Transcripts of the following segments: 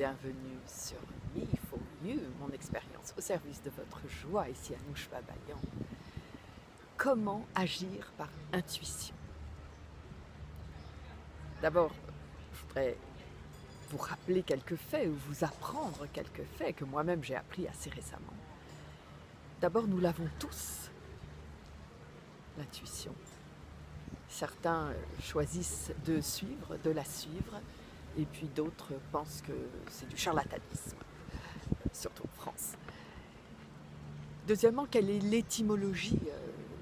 bienvenue sur Me for You, mon expérience au service de votre joie ici à Nouch-Babayan. Comment agir par intuition? D'abord, je voudrais vous rappeler quelques faits ou vous apprendre quelques faits que moi-même j'ai appris assez récemment. D'abord, nous l'avons tous, l'intuition. Certains choisissent de la suivre, et puis d'autres pensent que c'est du charlatanisme, surtout en France. Deuxièmement, quelle est l'étymologie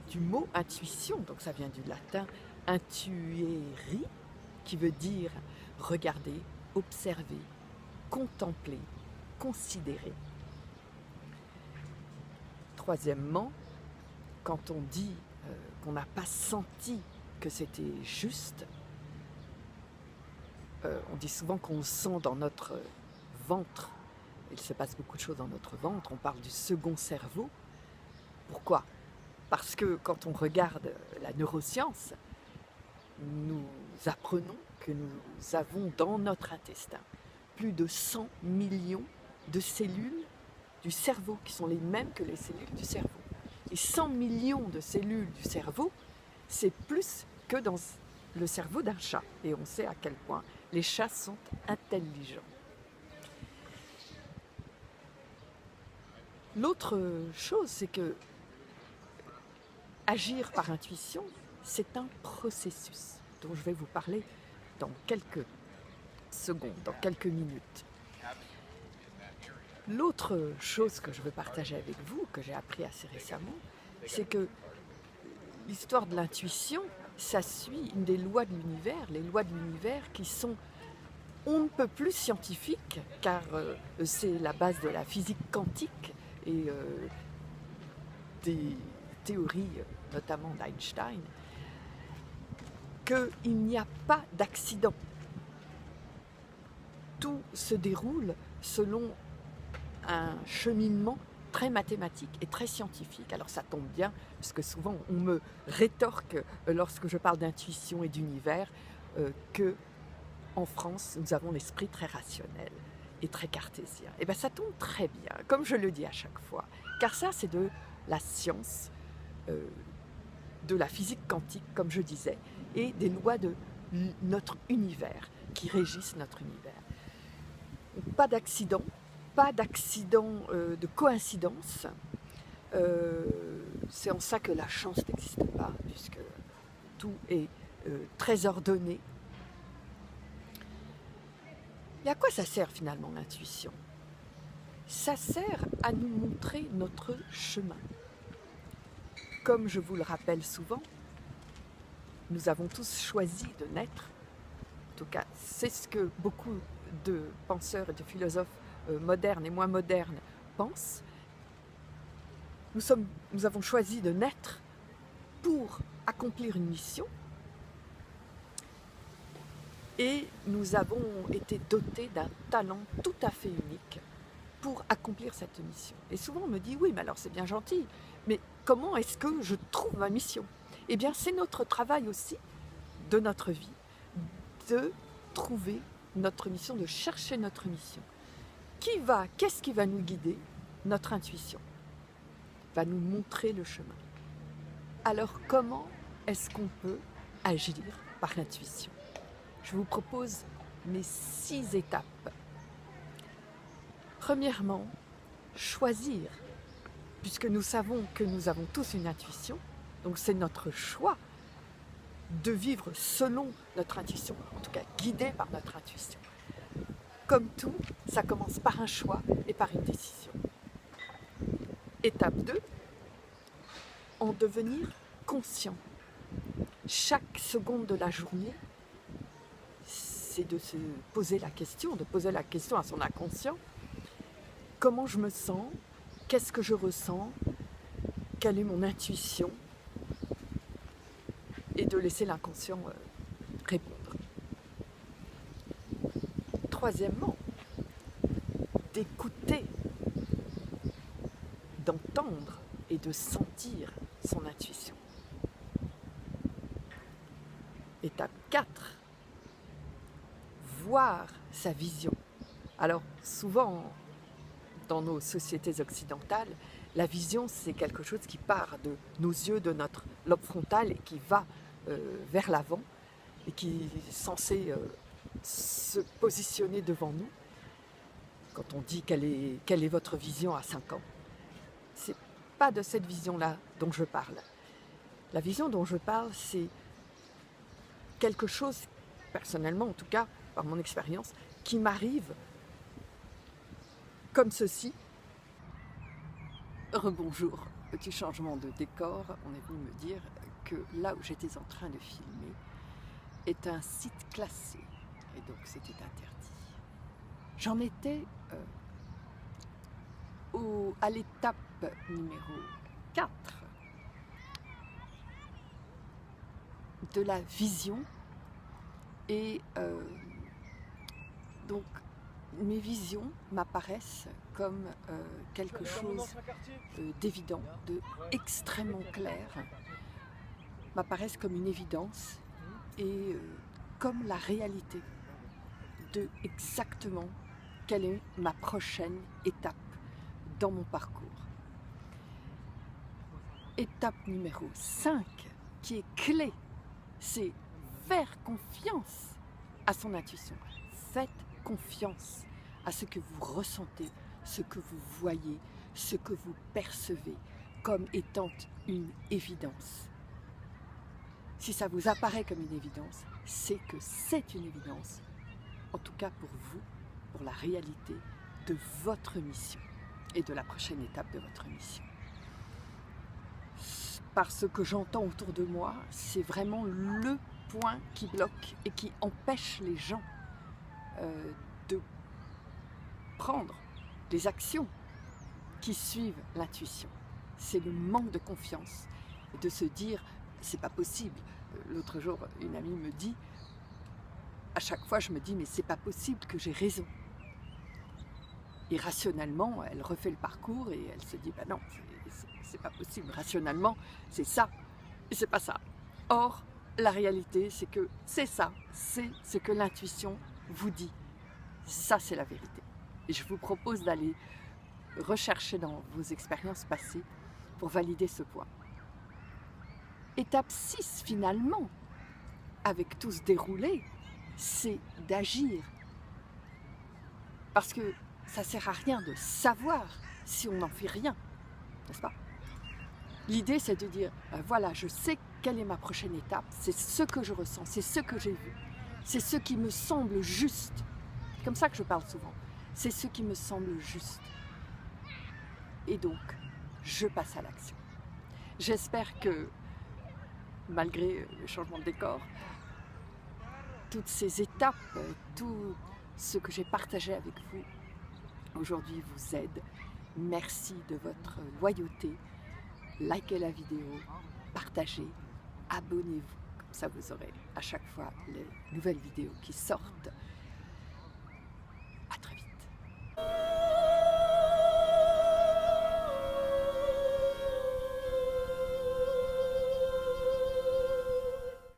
du mot intuition? Donc ça vient du latin intueri, qui veut dire regarder, observer, contempler, considérer. Troisièmement, quand on dit qu'on n'a pas senti que c'était juste, on dit souvent qu'on le sent dans notre ventre. Il se passe beaucoup de choses dans notre ventre. On parle du second cerveau. Pourquoi? Parce que quand on regarde la neuroscience, nous apprenons que nous avons dans notre intestin plus de 100 millions de cellules du cerveau qui sont les mêmes que les cellules du cerveau. Et 100 millions de cellules du cerveau, c'est plus que dans le cerveau d'un chat. Et on sait à quel point les chats sont intelligents. L'autre chose, c'est que agir par intuition, c'est un processus dont je vais vous parler dans quelques secondes, dans quelques minutes. L'autre chose que je veux partager avec vous, que j'ai appris assez récemment, c'est que l'histoire de l'intuition, ça suit une des lois de l'univers, les lois de l'univers qui sont on ne peut plus scientifiques, car c'est la base de la physique quantique et des théories, notamment d'Einstein, qu'il n'y a pas d'accident. Tout se déroule selon un cheminement très mathématique et très scientifique. Alors ça tombe bien, parce que souvent on me rétorque lorsque je parle d'intuition et d'univers que en France nous avons l'esprit très rationnel et très cartésien. Et bien ça tombe très bien, comme je le dis à chaque fois, car ça c'est de la science, de la physique quantique, comme je disais, et des lois de notre univers qui régissent notre univers. Pas d'accident, de coïncidence. C'est en ça que la chance n'existe pas, puisque tout est très ordonné. Et à quoi ça sert finalement l'intuition? Ça sert à nous montrer notre chemin. Comme je vous le rappelle souvent, nous avons tous choisi de naître. En tout cas, c'est ce que beaucoup de penseurs et de philosophes modernes et moins modernes pensent. Nous avons choisi de naître pour accomplir une mission et nous avons été dotés d'un talent tout à fait unique pour accomplir cette mission. Et souvent on me dit, oui, mais alors c'est bien gentil, mais comment est-ce que je trouve ma mission? Eh bien, c'est notre travail aussi de notre vie, de trouver notre mission, de chercher notre mission. Qu'est-ce qui va nous guider? Notre intuition va nous montrer le chemin. Alors comment est-ce qu'on peut agir par l'intuition? Je vous propose mes 6 étapes. Premièrement, choisir, puisque nous savons que nous avons tous une intuition, donc c'est notre choix de vivre selon notre intuition, en tout cas guidé par notre intuition. Comme tout, ça commence par un choix et par une décision. Étape 2, en devenir conscient. Chaque seconde de la journée, c'est de se poser la question, à son inconscient. Comment je me sens? Qu'est-ce que je ressens? Quelle est mon intuition? Et de laisser l'inconscient répondre. Troisièmement, d'écouter, d'entendre et de sentir son intuition. Étape 4, voir sa vision. Alors souvent, dans nos sociétés occidentales, la vision, c'est quelque chose qui part de nos yeux, de notre lobe frontal et qui va vers l'avant et qui est censé se positionner devant nous. Quand on dit quelle est votre vision à 5 ans, c'est pas de cette vision-là dont je parle. La vision dont je parle, c'est quelque chose, personnellement en tout cas, par mon expérience, qui m'arrive comme ceci. Rebonjour, petit changement de décor. On est venu me dire que là où j'étais en train de filmer est un site classé et donc c'était interdit. J'en étais à l'étape numéro 4 de la vision et donc mes visions m'apparaissent comme quelque chose d'évident, de extrêmement clair, m'apparaissent comme une évidence et comme la réalité de exactement quelle est ma prochaine étape dans mon parcours. Étape numéro 5, qui est clé, c'est faire confiance à son intuition. Faites confiance à ce que vous ressentez, ce que vous voyez, ce que vous percevez comme étant une évidence. Si ça vous apparaît comme une évidence, c'est que c'est une évidence, en tout cas pour vous, pour la réalité de votre mission et de la prochaine étape de votre mission. Parce que j'entends autour de moi, c'est vraiment le point qui bloque et qui empêche les gens de prendre les actions qui suivent l'intuition. C'est le manque de confiance, de se dire c'est pas possible. L'autre jour, une amie me dit, à chaque fois je me dis mais c'est pas possible que j'ai raison. Et rationnellement, elle refait le parcours et elle se dit bah non, c'est pas possible. Rationnellement, c'est ça et c'est pas ça. Or, la réalité, c'est que c'est ça, c'est ce que l'intuition vous dit. Ça, c'est la vérité. Et je vous propose d'aller rechercher dans vos expériences passées pour valider ce point. Étape 6, finalement, avec tout ce déroulé, c'est d'agir. Parce que ça ne sert à rien de savoir si on n'en fait rien, n'est-ce pas? L'idée, c'est de dire, voilà, je sais quelle est ma prochaine étape, c'est ce que je ressens, c'est ce que j'ai vu, c'est ce qui me semble juste. C'est comme ça que je parle souvent. C'est ce qui me semble juste. Et donc, je passe à l'action. J'espère que, malgré le changement de décor, toutes ces étapes, tout ce que j'ai partagé avec vous aujourd'hui vous aide. Merci de votre loyauté. Likez la vidéo, partagez, abonnez-vous. Comme ça, vous aurez à chaque fois les nouvelles vidéos qui sortent.